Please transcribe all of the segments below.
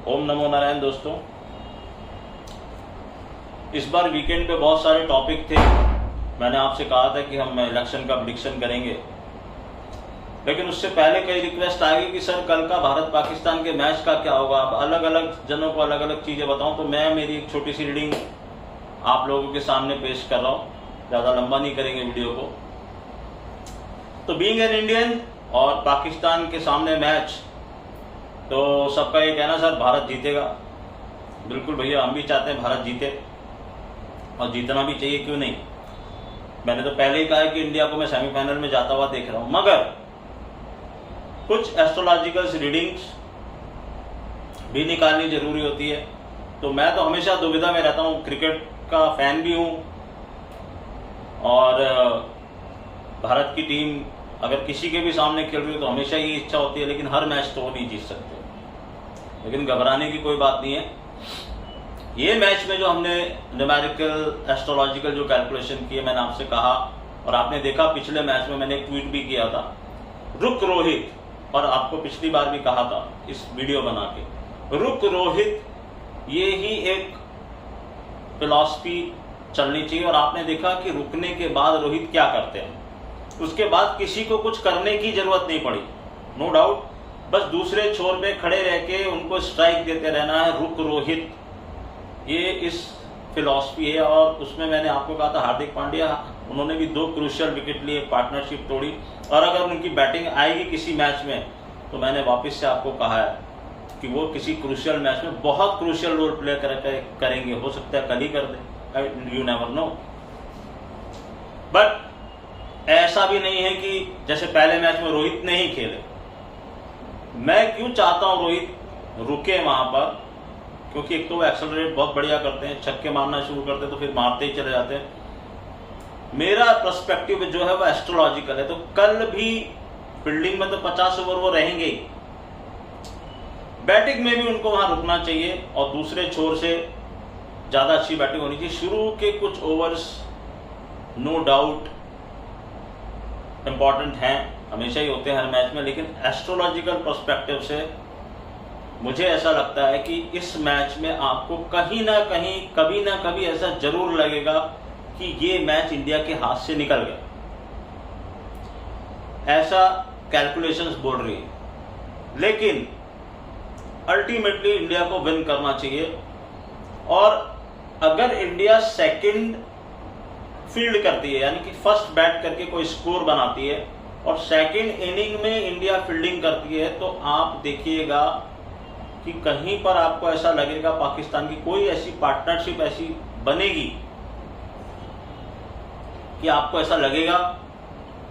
ओम नमो नारायण। दोस्तों, इस बार वीकेंड पे बहुत सारे टॉपिक थे। मैंने आपसे कहा था कि हम इलेक्शन का प्रेडिक्शन करेंगे, लेकिन उससे पहले कई रिक्वेस्ट आ गई कि सर कल का भारत पाकिस्तान के मैच का क्या होगा। अलग अलग जनों को अलग अलग चीज़ें बताऊं, तो मैं मेरी एक छोटी सी रीडिंग आप लोगों के सामने पेश कर रहा हूँ। ज़्यादा लंबा नहीं करेंगे वीडियो को। तो बीइंग एन इंडियन और पाकिस्तान के सामने मैच, तो सबका ये कहना सर भारत जीतेगा। बिल्कुल भैया, हम भी चाहते हैं भारत जीते और जीतना भी चाहिए, क्यों नहीं। मैंने तो पहले ही कहा है कि इंडिया को मैं सेमीफाइनल में जाता हुआ देख रहा हूं, मगर कुछ एस्ट्रोलॉजिकल रीडिंग्स भी निकालनी जरूरी होती है। तो मैं तो हमेशा दुविधा में रहता हूं, क्रिकेट का फैन भी हूं और भारत की टीम अगर किसी के भी सामने खेल रही हो तो हमेशा ये इच्छा होती है, लेकिन हर मैच तो वो नहीं जीत सकते। लेकिन घबराने की कोई बात नहीं है। ये मैच में जो हमने न्यूमेरिकल एस्ट्रोलॉजिकल जो कैलकुलेशन किए, मैंने आपसे कहा और आपने देखा, पिछले मैच में मैंने एक ट्वीट भी किया था, रुक रोहित, और आपको पिछली बार भी कहा था इस वीडियो बना के, रुक रोहित, ये ही एक फिलॉसफी चलनी चाहिए। और आपने देखा कि रुकने के बाद रोहित क्या करते हैं, उसके बाद किसी को कुछ करने की जरूरत नहीं पड़ी, नो डाउट। बस दूसरे छोर पे खड़े रह के उनको स्ट्राइक देते रहना है, रुक रोहित, ये इस फिलॉसफी है। और उसमें मैंने आपको कहा था हार्दिक पांड्या, उन्होंने भी 2 क्रूशियल विकेट लिए, पार्टनरशिप तोड़ी, और अगर उनकी बैटिंग आएगी किसी मैच में तो मैंने वापस से आपको कहा है कि वो किसी क्रूशियल मैच में बहुत क्रूशियल रोल प्ले करेंगे। हो सकता है कल ही कर दे, यू नेवर नो। बट ऐसा भी नहीं है कि जैसे पहले मैच में रोहित ने ही खेले। मैं क्यों चाहता हूं रोहित रुके वहां पर, क्योंकि एक तो वो एक्सेलरेट बहुत बढ़िया करते हैं, छक्के मारना शुरू करते हैं तो फिर मारते ही चले जाते हैं। मेरा पर्सपेक्टिव जो है वो एस्ट्रोलॉजिकल है, तो कल भी फील्डिंग में तो 50 ओवर वो रहेंगे ही, बैटिंग में भी उनको वहां रुकना चाहिए और दूसरे छोर से ज्यादा अच्छी बैटिंग होनी चाहिए। शुरू के कुछ ओवर्स नो डाउट इंपॉर्टेंट हैं, हमेशा ही होते हैं हर मैच में, लेकिन एस्ट्रोलॉजिकल पर्सपेक्टिव से मुझे ऐसा लगता है कि इस मैच में आपको कहीं ना कहीं कभी ना कभी ऐसा जरूर लगेगा कि ये मैच इंडिया के हाथ से निकल गया, ऐसा कैलकुलेशंस बोल रही है। लेकिन अल्टीमेटली इंडिया को विन करना चाहिए, और अगर इंडिया सेकंड फील्ड करती है, यानी कि फर्स्ट बैट करके कोई स्कोर बनाती है और सेकंड इनिंग में इंडिया फील्डिंग करती है, तो आप देखिएगा कि कहीं पर आपको ऐसा लगेगा पाकिस्तान की कोई ऐसी पार्टनरशिप ऐसी बनेगी कि आपको ऐसा लगेगा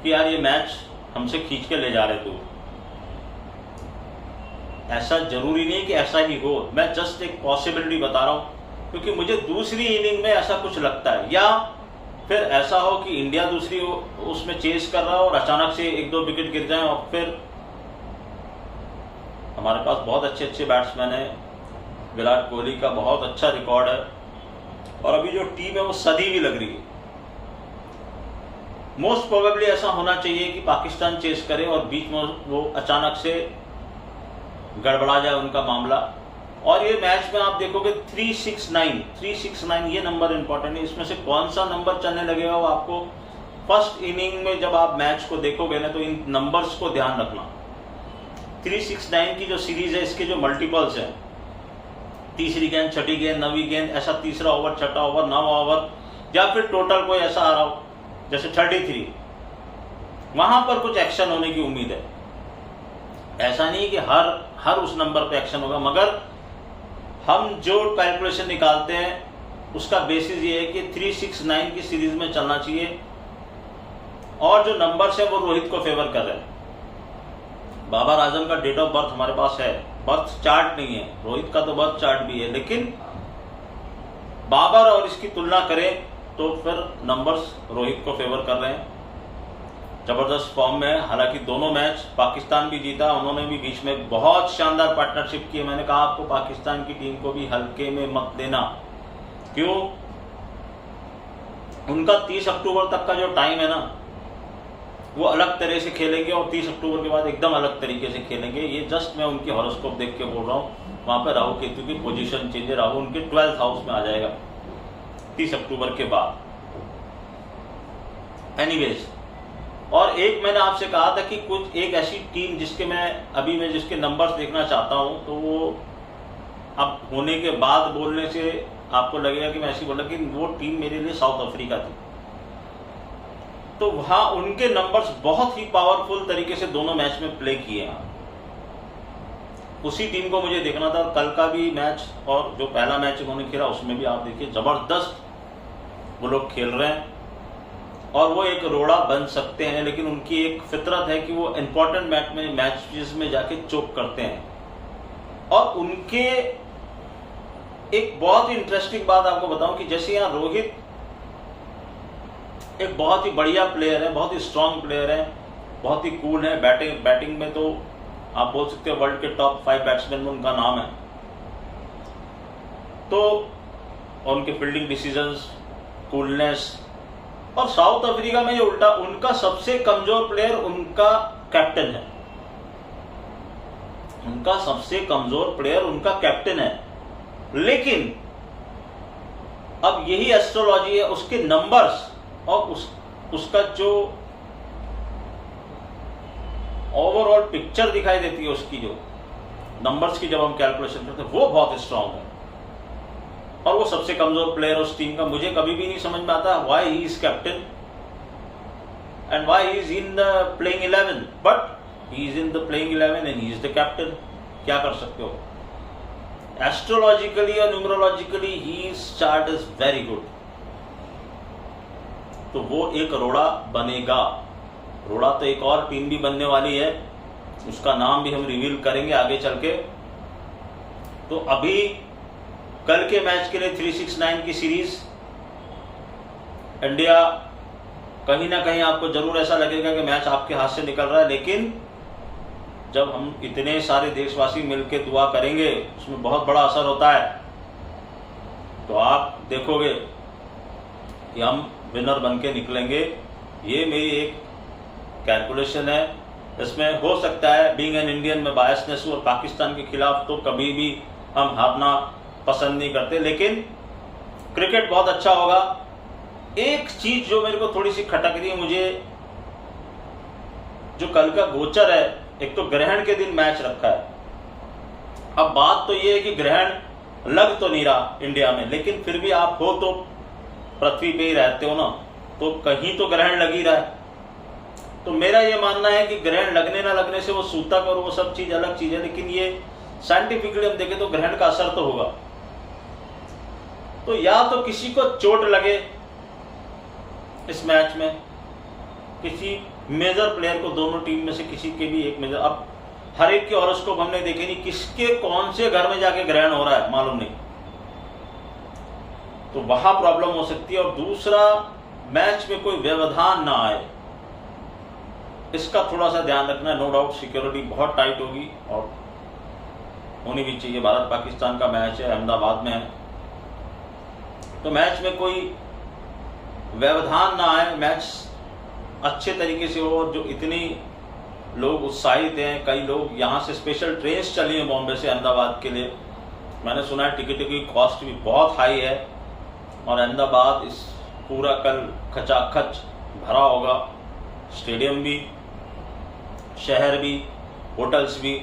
कि यार ये मैच हमसे खींच के ले जा रहे थे। ऐसा जरूरी नहीं कि ऐसा ही हो, मैं जस्ट एक पॉसिबिलिटी बता रहा हूं, क्योंकि मुझे दूसरी इनिंग में ऐसा कुछ लगता है, या फिर ऐसा हो कि इंडिया दूसरी उसमें चेस कर रहा हो और अचानक से 1-2 विकेट गिर जाए, और फिर हमारे पास बहुत अच्छे अच्छे बैट्समैन हैं, विराट कोहली का बहुत अच्छा रिकॉर्ड है, और अभी जो टीम है वो सदी भी लग रही है। मोस्ट प्रोबेबली ऐसा होना चाहिए कि पाकिस्तान चेस करे और बीच में वो अचानक से गड़बड़ा जाए उनका मामला। और ये मैच में आप देखोगे 369 ये नंबर इंपॉर्टेंट है। इसमें से कौन सा नंबर चलने लगेगा वो आपको फर्स्ट इनिंग में जब आप मैच को देखोगे ना, तो इन नंबर्स को ध्यान रखना। 369 की जो सीरीज है, इसके जो मल्टीपल्स हैं, तीसरी गेंद, छठी गेंद, नवी गेंद, ऐसा तीसरा ओवर, छठा ओवर, 9 ओवर, या फिर टोटल कोई ऐसा आ रहा हो जैसे 33, वहां पर कुछ एक्शन होने की उम्मीद है। ऐसा नहीं कि हर उस नंबर पे एक्शन होगा, मगर हम जो कैलकुलेशन निकालते हैं उसका बेसिस ये है कि 369 की सीरीज में चलना चाहिए, और जो नंबर्स है वो रोहित को फेवर कर रहे हैं। बाबर आजम का डेट ऑफ बर्थ हमारे पास है, बर्थ चार्ट नहीं है, रोहित का तो बर्थ चार्ट भी है, लेकिन बाबर और इसकी तुलना करें तो फिर नंबर्स रोहित को फेवर कर रहे हैं। जबरदस्त फॉर्म में है, हालांकि दोनों मैच पाकिस्तान भी जीता, उन्होंने भी बीच में बहुत शानदार पार्टनरशिप की है। मैंने कहा आपको पाकिस्तान की टीम को भी हल्के में मत लेना, क्यों, उनका 30 अक्टूबर तक का जो टाइम है ना, वो अलग तरह से खेलेंगे और 30 अक्टूबर के बाद एकदम अलग तरीके से खेलेंगे। ये जस्ट मैं उनकी हॉरोस्कोप देख के बोल रहा हूँ। वहां पर राहु केतु की पोजीशन चेंज है, राहु उनके 12th हाउस में आ जाएगा 30 अक्टूबर के बाद। एनीवेज, और एक मैंने आपसे कहा था कि कुछ एक ऐसी टीम जिसके मैं जिसके नंबर्स देखना चाहता हूं, तो वो अब होने के बाद बोलने से आपको लगेगा कि मैं ऐसी बोला कि वो टीम मेरे लिए साउथ अफ्रीका थी। तो वहां उनके नंबर्स बहुत ही पावरफुल तरीके से दोनों मैच में प्ले किए हैं। उसी टीम को मुझे देखना था। कल का भी मैच और जो पहला मैच उन्होंने खेला उसमें भी आप देखिए जबरदस्त वो लोग खेल रहे हैं और वो एक रोड़ा बन सकते हैं, लेकिन उनकी एक फितरत है कि वो इंपॉर्टेंट मैचेस में जाके चोक करते हैं। और उनके एक बहुत ही इंटरेस्टिंग बात आपको बताऊं कि जैसे यहाँ रोहित एक बहुत ही बढ़िया प्लेयर है, बहुत ही स्ट्रांग प्लेयर है, बहुत ही कूल है। बैटिंग में तो आप बोल सकते हो वर्ल्ड के टॉप 5 बैट्समैन में उनका नाम है। तो उनके फील्डिंग डिसीजंस, कूलनेस, और साउथ अफ्रीका में ये उल्टा, उनका सबसे कमजोर प्लेयर उनका कैप्टन है। उनका सबसे कमजोर प्लेयर उनका कैप्टन है। लेकिन अब यही एस्ट्रोलॉजी है, उसके नंबर्स और उसका जो ओवरऑल पिक्चर दिखाई देती है, उसकी जो नंबर्स की जब हम कैलकुलेशन करते हैं वो बहुत स्ट्रांग है। और वो सबसे कमजोर प्लेयर उस टीम का। मुझे कभी भी नहीं समझ में आता why he is captain and why he is in the playing 11, but he is in the playing 11 and he is the captain. क्या कर सकते हो? एस्ट्रोलॉजिकली और numerologically he chart is very good. तो वो एक रोड़ा बनेगा। रोड़ा तो एक और टीम भी बनने वाली है, उसका नाम भी हम रिवील करेंगे आगे चल के। तो अभी कल के मैच के लिए 369 की सीरीज, इंडिया कहीं ना कहीं आपको जरूर ऐसा लगेगा कि मैच आपके हाथ से निकल रहा है, लेकिन जब हम इतने सारे देशवासी मिलकर दुआ करेंगे उसमें बहुत बड़ा असर होता है। तो आप देखोगे कि हम विनर बन के निकलेंगे। ये मेरी एक कैलकुलेशन है। इसमें हो सकता है बीइंग एन इंडियन में बायसनेस हूं और पाकिस्तान के खिलाफ तो कभी भी हम हारना पसंद नहीं करते, लेकिन क्रिकेट बहुत अच्छा होगा। एक चीज जो मेरे को थोड़ी सी खटक रही है, मुझे जो कल का गोचर है, एक तो ग्रहण के दिन मैच रखा है। अब बात तो ये है कि ग्रहण लग तो नहीं रहा इंडिया में, लेकिन फिर भी आप हो तो पृथ्वी पे ही रहते हो ना, तो कहीं तो ग्रहण लग ही रहा है। तो मेरा ये मानना है कि ग्रहण लगने ना लगने से वो सूतक और वो सब चीज अलग चीज है, लेकिन ये साइंटिफिकली हम देखें तो ग्रहण का असर तो होगा। तो या तो किसी को चोट लगे इस मैच में, किसी मेजर प्लेयर को, दोनों टीम में से किसी के भी एक मेजर। अब हर एक के हॉरोस्कोप हमने देखे नहीं, किसके कौन से घर में जाके ग्रहण हो रहा है मालूम नहीं, तो वहां प्रॉब्लम हो सकती है। और दूसरा, मैच में कोई व्यवधान ना आए, इसका थोड़ा सा ध्यान रखना है। नो डाउट सिक्योरिटी बहुत टाइट होगी और होनी भी चाहिए। भारत पाकिस्तान का मैच है, अहमदाबाद में है, तो मैच में कोई व्यवधान ना आए, मैच अच्छे तरीके से हो। और जो इतनी लोग उत्साहित हैं, कई लोग यहाँ से स्पेशल ट्रेन चली हैं बॉम्बे से अहमदाबाद के लिए। मैंने सुना है टिकट की कॉस्ट भी बहुत हाई है और अहमदाबाद इस पूरा कल खचाखच भरा होगा, स्टेडियम भी, शहर भी, होटल्स भी।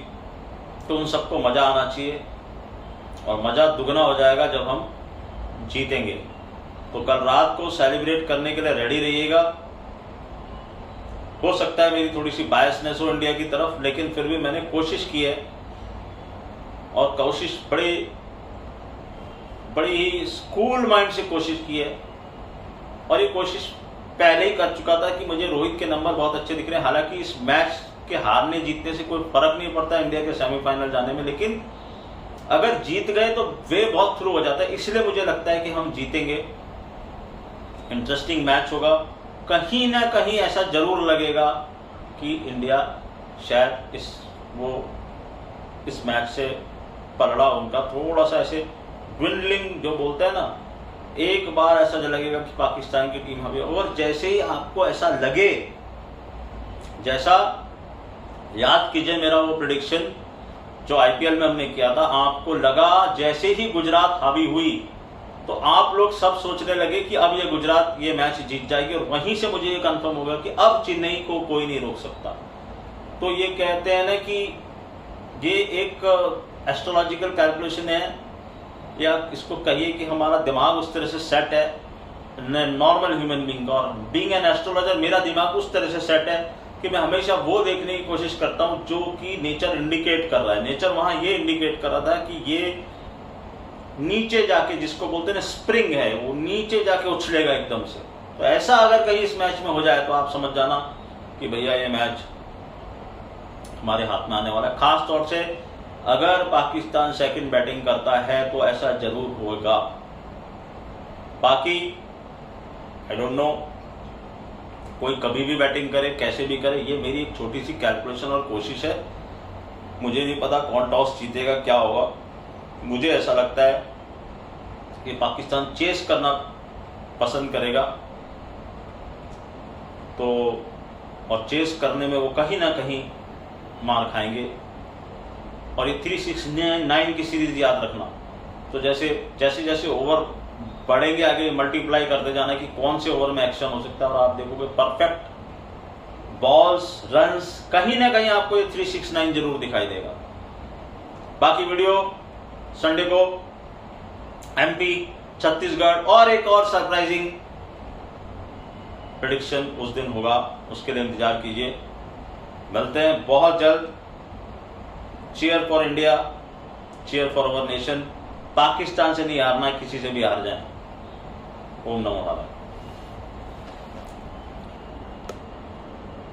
तो उन सबको मजा आना चाहिए और मजा दुगना हो जाएगा जब हम जीतेंगे। तो कल रात को सेलिब्रेट करने के लिए रेडी रहिएगा। हो सकता है मेरी थोड़ी सी बायसनेस हो इंडिया की तरफ, लेकिन फिर भी मैंने कोशिश की है और कोशिश बड़ी ही स्कूल माइंड से कोशिश की है। और ये कोशिश पहले ही कर चुका था कि मुझे रोहित के नंबर बहुत अच्छे दिख रहे हैं। हालांकि इस मैच के हारने जीतने से कोई फर्क नहीं पड़ता इंडिया के सेमीफाइनल जाने में, लेकिन अगर जीत गए तो वे बहुत थ्रू हो जाता है। इसलिए मुझे लगता है कि हम जीतेंगे, इंटरेस्टिंग मैच होगा। कहीं ना कहीं ऐसा जरूर लगेगा कि इंडिया शायद इस मैच से पलड़ा उनका थोड़ा सा ऐसे ड्विंडलिंग जो बोलते हैं ना, एक बार ऐसा लगेगा कि पाकिस्तान की टीम हमें। और जैसे ही आपको ऐसा लगे, जैसा याद कीजिए मेरा वो प्रेडिक्शन जो आईपीएल में हमने किया था, आपको लगा जैसे ही गुजरात हावी हुई तो आप लोग सब सोचने लगे कि अब ये गुजरात ये मैच जीत जाएगी, और वहीं से मुझे ये कंफर्म हो गया कि अब चेन्नई को कोई नहीं रोक सकता। तो ये कहते हैं ना कि ये एक एस्ट्रोलॉजिकल कैलकुलेशन है, या इसको कहिए कि हमारा दिमाग उस तरह से सेट है, नॉर्मल ह्यूमन बीइंग का। और बीइंग एन एस्ट्रोलॉजर मेरा दिमाग उस तरह से सेट है कि मैं हमेशा वो देखने की कोशिश करता हूं जो कि नेचर इंडिकेट कर रहा है। नेचर वहां ये इंडिकेट कर रहा था कि ये नीचे जाके, जिसको बोलते हैं स्प्रिंग है, वो नीचे जाके उछलेगा एकदम से। तो ऐसा अगर कहीं इस मैच में हो जाए तो आप समझ जाना कि भैया ये मैच हमारे हाथ में आने वाला है। खास तौर से अगर पाकिस्तान सेकंड बैटिंग करता है तो ऐसा जरूर होगा। बाकी आई डोंट नो, कोई कभी भी बैटिंग करे, कैसे भी करे, ये मेरी एक छोटी सी कैलकुलेशन और कोशिश है। मुझे नहीं पता कौन टॉस जीतेगा, क्या होगा। मुझे ऐसा लगता है कि पाकिस्तान चेस करना पसंद करेगा, तो और चेस करने में वो कहीं ना कहीं मार खाएंगे। और ये 369 की सीरीज याद रखना। तो जैसे जैसे ओवर बढ़ेंगे आगे, मल्टीप्लाई करते जाना कि कौन से ओवर में एक्शन हो सकता है, और आप देखोगे परफेक्ट बॉल्स, रन्स, कहीं ना कहीं आपको ये 369 जरूर दिखाई देगा। बाकी वीडियो संडे को एमपी, छत्तीसगढ़ और एक और सरप्राइजिंग प्रेडिक्शन उस दिन होगा, उसके लिए इंतजार कीजिए। मिलते हैं बहुत जल्द। Cheer for India, cheer for our nation. Pakistan से नहीं हारना, किसी से भी हार जाए। ओम नमो नारायण।